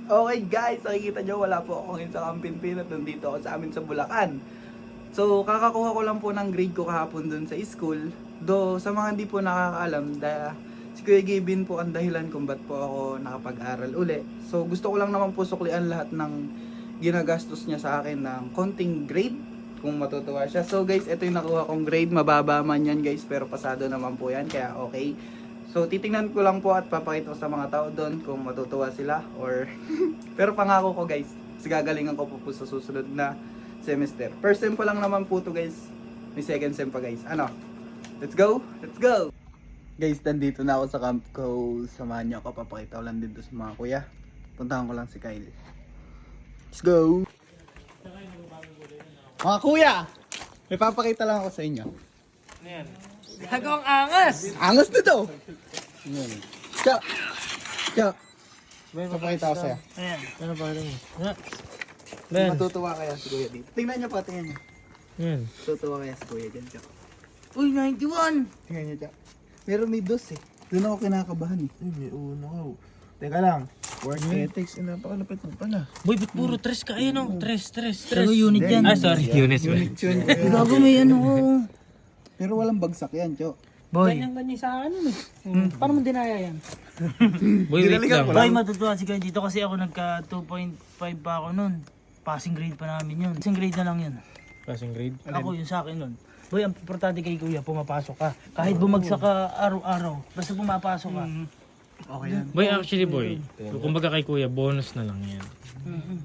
Okay guys, nakikita nyo wala po ako ngayon sa Kampinpin at nandito ako sa amin sa Bulacan. So kakakuha ko lang po ng grade ko kahapon dun sa school. Do sa mga hindi po nakakaalam, si Kuya Gavin po ang dahilan kung ba't po ako nakapag-aral uli. So gusto ko lang naman po suklian lahat ng ginagastos niya sa akin ng konting grade kung matutuwa siya. So guys, ito yung nakuha kong grade. Mababa man yan guys, pero pasado naman po yan, kaya okay. So titingnan ko lang po at papakita ko sa mga tao doon kung matutuwa sila or pero pangako ko guys, gagalingan ko po sa susunod na semester. First sem pa lang naman po to guys. May second sem pa guys. Ano? Let's go! Let's go! Guys, nandito na ako sa camp ko. Samahan niyo ako, papakita ko lang dito sa mga kuya. Puntahan ko lang si Kyle. Let's go! Mga kuya! May papakita lang ako sa inyo. Ano yan? Hagong angas! Angas nito! Yan. Tiyo! Tiyo! Papakita ko sa'yo. Ayan. Ano pa rin? Matutuwa kaya si kuya dito. Tingnan niyo pa, tingnan niyo. Yan. Matutuwa kaya si kuya dyan, Tiyo. Uy, 91! Tingnan niyo, Tiyo. Pero may dos eh. Doon ako kinakabahan eh. Ay, may uno ko. Teka lang. Work ethics, napakalapit mo pala. Boy, ba't puro tres ka? Ayun o. Tres. Pero unit yan. Ah, sorry. Unit. Unit yun. Gago may ano ko. Pero walang bagsak yan, Tiyo. Boy. Ganyan sa akin nun eh. Paano mo dinaya yan? Boy, wait Dinalikan lang. ko Boy, matutuwa si Glenn dito kasi ako nagka 2.5 pa ako nun. Passing grade pa namin yun. Passing grade na lang yun. Passing grade? Ako yun sa akin nun. Boy, ang importante kay kuya, pumapasok ka. Kahit bumagsak ka araw-araw, basta pumapasok ka. Okay yan. Boy, actually boy, kumbaga kay kuya, bonus na lang yan.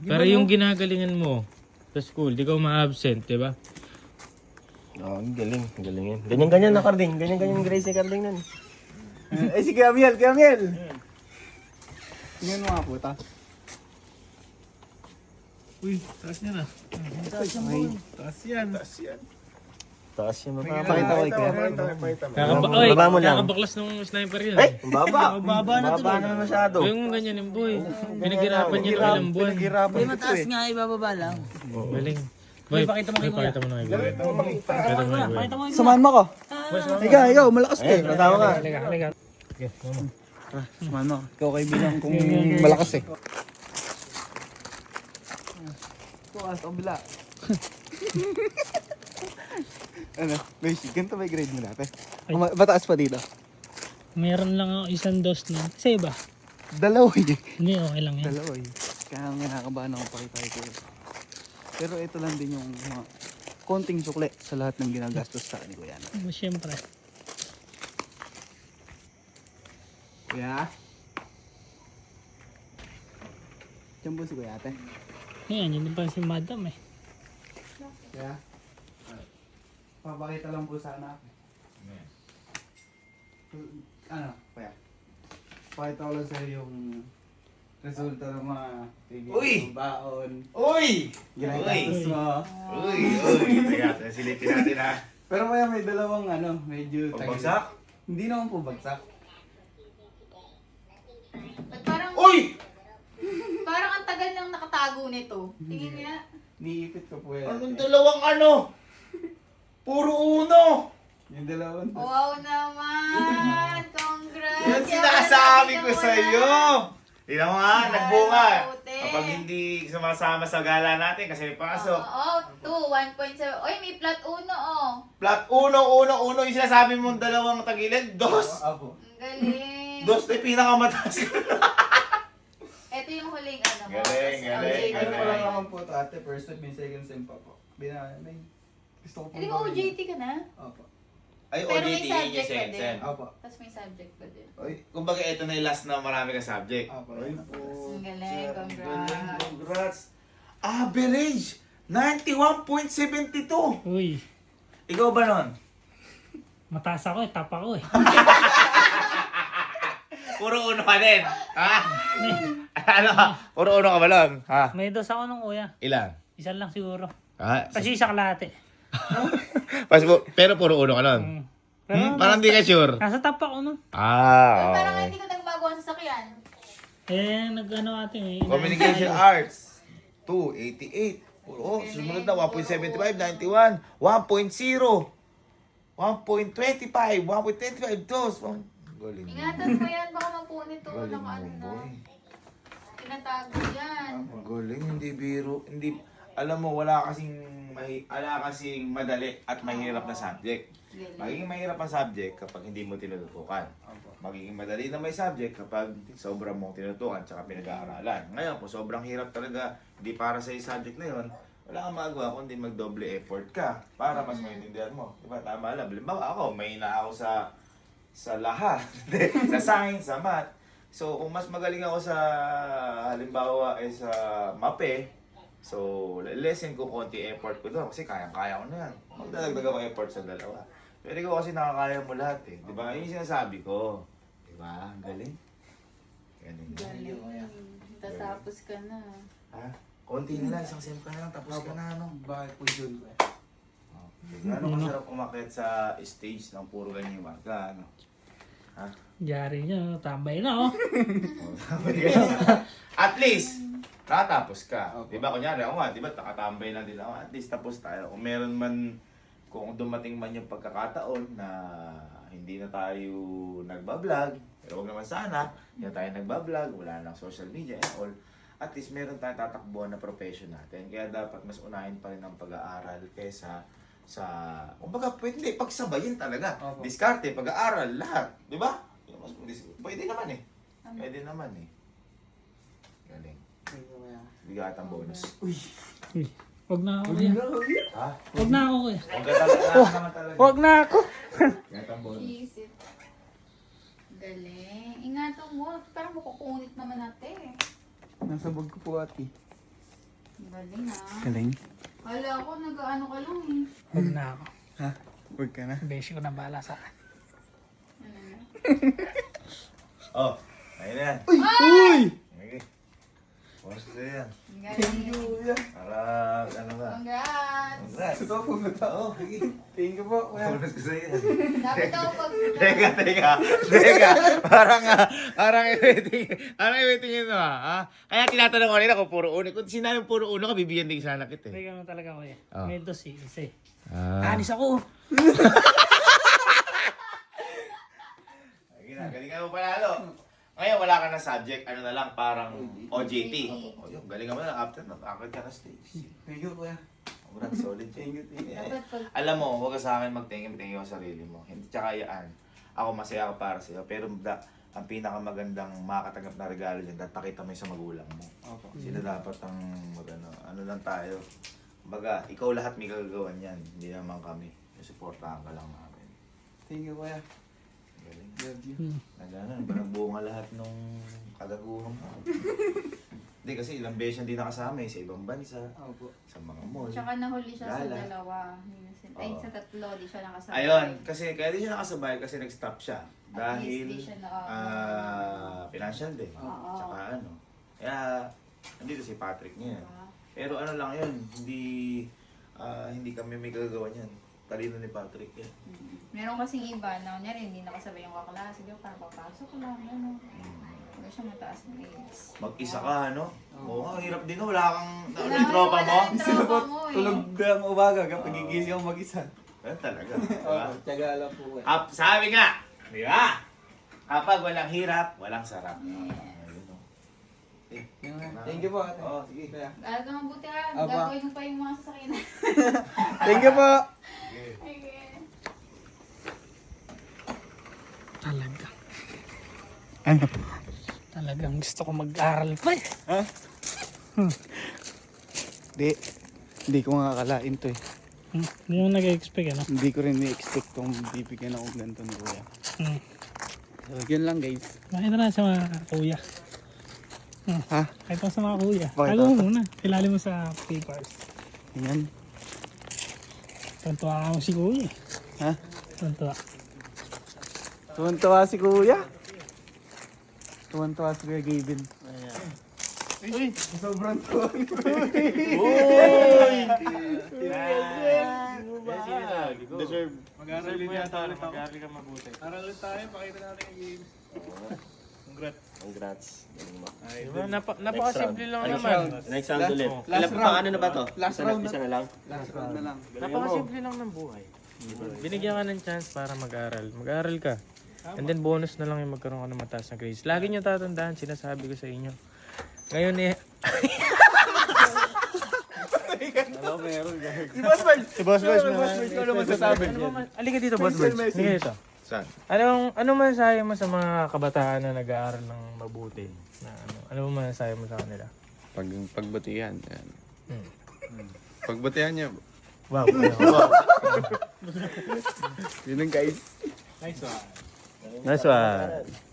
Pero yung ginagalingan mo sa school, di ka ma-absent, di ba? Oo, ang galing yan. Ganyan-ganyan na Carding. Ganyan-ganyan yung grades ni Carding nun. Eh si Gamiel, Gamiel! Tingnan mo nga po, ta. Uy, taas niya na. Taas yan. Taas yan. Pakita ko ikaw. Baba mo lang. Kakabaklas ng sniper yun. Ay, ang baba. Baba na to. Baba naman masyado. Yung ganyan yung boy. Pinaghirapan niya ng ilang buwan. Pinaghirapan Boy, ko to mataas eh. nga, ibababa lang. Galing. Boy, pakita mo kay kuya. Pakita mo na kay kuya. Pakita mo na kay kuya. Pakita mo yun. Samahan mo ko. Ikaw, malakas ka eh. Kasama ka. Halika. Samahan mo. Ikaw kaibigan kong malakas eh. Ito ka sa kabila. Ano? Beshi, ganito ba yung grade mo dati? Mataas pa dito? Meron lang ako isang dos na. Kasi iba. Dalawa eh. Hindi, okay lang yan. Dalawa eh. Kaya nga nakakabahan ako pakita ko. Pero ito lang din yung mga konting sukle sa lahat ng ginagastos sa akin ni Kuya. Siyempre. Kuya? Diyan po si Kuya ate. Ayan, yun pa si madam eh. Kuya? Papakita lang po sana. Ano, Kuya? Pakita ko lang sa'yo yung resulta ng mga baon. Uy! Ginagastos mo. Uy! Teka, silipin natin ha. Pero kaya may dalawang ano, medyo Pagbagsak? Hindi naman po bagsak. Parang, Uy! parang ang tagal nang nakatago nito. Tingin nga. Niipit ko po yan. Anong dalawang ano? Puro uno! Yung dalawang Wow naman! Congrats! Yan sinasabi ko sa iyo. Tingnan mo nga, nagbunga. Puti. Kapag hindi sumasama sa gala natin kasi may pasok. Oo, 2, 1.7. Oy, may plat 1 oh. Plat uno, yung sinasabi mong dalawang tagilid, dos. Apo. Ang galing. Dos na yung pinakamataas ko. Ito yung huling ano mo. Galing, galing. Ano pa lang naman po ito ate, first time, may second sem pa po. Gusto ko po. Hindi mo OJT ka na? Opo. Ay, Pero may OJT, subject yung ka second din. sem. Opo. Tapos may subject pa din. Oy, kumbaga ito na yung last na marami ka subject. Opo. Ay, Ayun po. Ang galing, congrats. Galing, congrats. Average, 91.72. Uy, Ikaw ba nun? mataas ako eh, tap ako eh. Puro uno ka din. Ha? Ano? Puro uno ka ba nun? Ha? May dos ako nung kuya. Ilan? Isa lang siguro. Ha? Kasi isa kalahati. Pero puro uno ka nun. Pero Parang di ka sure. nasa tap ako nun. Ah, Parang okay. hindi ko nagbago ang sasakyan. Eh, nag-ano ate eh. Communication Arts. 288. Oh, sumunod na 1.75, 91, 1.0, 1.25, 1.25, dos. Galing mo. Ingatan mo yan, baka mapunit to. Galing Naka ano mo, na. boy. Tinatago yan. Ang galing, hindi biro. Hindi, alam mo, wala kasing madali at mahirap na subject. Galing. Magiging mahirap ang subject kapag hindi mo tinututukan. Magiging madali na may subject kapag sobrang mong tinutukan tsaka pinag-aaralan. Ngayon, kung sobrang hirap talaga, hindi para sa subject na yon, wala kang magawa kundi mag-double effort ka para mas maintindihan mo. Diba? Tama lang. Halimbawa ako, may na ako sa lahat. Sa science, sa math. So, kung mas magaling ako sa, halimbawa, sa MAPE, so, lesson ko konti effort ko doon kasi kayang-kaya ko na yan. Magdadagdag ako effort sa dalawa. Pero ikaw kasi nakakaya mo lahat eh. Di ba? Yun yung sinasabi ko. Di ba? Ang galing. Galing. Galing. Tatapos ka na. Ha? Konti na lang. Isang sem ka na lang. Tapos ka na. Ano? Bakit po yun? Gano'ng masarap umakyat sa stage ng puro ganyan yung marka. Ano? Ha? Yari niya, tambay na oh. At least, nakatapos ka. Di ba? Kunyari ako nga, di ba? Nakatambay lang din ako. At least tapos tayo. Kung meron man, kung dumating man yung pagkakataon na hindi na tayo nagbablog, pero huwag naman sana, hindi na tayo nagbablog, wala nang social media and all, at least meron tayong tatakbuhan na profession natin. Kaya dapat mas unahin pa rin ang pag-aaral kesa sa, kumbaga, pwede pagsabayin talaga. Diskarte, pag-aaral, lahat. Di ba? Pwede naman eh. Pwede naman eh. Galing. Bigatang bonus. Huwag na ako kuya. Ha? Huwag na ako kuya. Huwag ka talaga naman talaga. Huwag na ako. Bigatang bonus. Isip. Galing. Ingatan mo. Parang makukunit naman natin. Nasa bag ko po ate. Galing ah. Galing. Hala ako, nag-ano ka lang eh. Huwag na ako. Ha? Huwag ka na. Beshi ko na bahala sa akin. Ano na? Oh, ayun na yan. Uy! Okay. Bonus ko yan. Galing. Para, ano ka? Congrats! Congrats. Ito po na to. Oh, sige. Thank you po. Kuya. Bonus ko sa'yo yan. Dapat ako pag... Teka. Parang i-waiting ito ha. Kaya tinatanong ko nila kung puro uno. Kung sinabing puro uno ka, bibigyan din sana kita eh. Hindi ka talaga kuya. Oh. May dos eh. Isa eh. Anis ako. Galingan mo panalo. Ngayon, wala ka na subject. Ano na lang, parang OJT. O yun, galingan mo na after na. Akad ka na stage. Thank you kuya. Congrats, solid. Thank you. Thank you. Dapat pag... Alam mo, huwag ka sa akin mag-thank you sa sarili mo. Hindi, tsaka yan. Ako masaya ako para sa'yo. Pero ang pinakamagandang makakatanggap na regalo dyan, dahil pakita mo yung sa magulang mo. Opo. Sila dapat ang ano lang tayo. Kumbaga, ikaw lahat may gagawin yan. Hindi naman kami. Suportahan ka lang namin. Thank you kuya. Galing. Love you. Nagana, ba nagbunga lahat nung kagaguhan mo? Hindi kasi ilang beses hindi nakasama eh, sa ibang bansa, Opo. sa mga mall. Tsaka nahuli siya sa Lala. dalawa. Ay, Oo. sa tatlo, di siya nakasabay. Ayun, kasi kaya di siya nakasabay kasi nag-stop siya. At Dahil least di siya financial din. Oo. Tsaka ano. Kaya, andito si Patrick niya. Diba? Pero ano lang yun, hindi kami may gagawa niyan. Talino ni Patrick yan. Meron kasing iba na kunyari hindi nakasabay yung kaklase. Di ba, parang papasok ko lang. Ano. Hindi siya mataas ng grades. Mag-isa ka, ano? Oo, ang hirap din. Wala kang, ano Wala, yung tropa wala mo? yung tropa mo eh. Tulog ng umaga kapag gigising ako mag-isa. Ganun talaga. Diba? Opo. Tiyaga lang po kuya. Sabi nga, di ba? Kapag walang hirap, walang sarap. Ayun, oh. Thank you po ate. Oo, sige. Kuya. Alaga mabuti ha. Aba. Gagawin mo pa yung mga sasakyan. Thank you po. Okay. Talaga. Ano? Talagang gusto ko mag-aral pa eh. Ha? Hindi ko nga akalain to eh. Hindi mo nag-expect ano? Hindi ko rin i-expect kung bibigyan ako ganito ni kuya. So, yun lang guys. Makita na sa mga kuya. Ha? Kahit sa mga kuya. Bakit Tago mo ata? muna. Kilala mo sa papers. Yan. Tuntua ka mo si kuya. Ha? Tuntua. Tuwan-tuwa si kuya. Tuwan-tuwa si kuya Gavin. Uy! Sobrang tuwa ni kuya. Deserve. Mag-aaral din yata ulit ako. Mag-aaral ka mabuti. Aral ulit tayo. Pakita natin yung games. Congrats. Diba? Napakasimple lang naman. Next round ulit. Last Ilan round. pa ano na ba to? Last round na. Isa na lang. Last round na lang. Napakasimple lang ng buhay. Binigyan ka ng chance para mag-aral. Mag-aral ka. And then bonus na lang yung magkaroon ka ng mataas na grades. Lagi nyo tatandaan, sinasabi ko sa inyo. Ngayon eh, Si Boss Bird! si Boss Boys, Boss Bird, ano masasabi? Halika dito, Boss Boys. Halika dito. Saan? Anong masasabi mo sa mga kabataan na nag-aaral ng mabuti? Na ano masasabi mo sa kanila? Pagbutihan. Yan. Hmm. Pagbutihan niya. Wow. Yun ang guys. Nice one.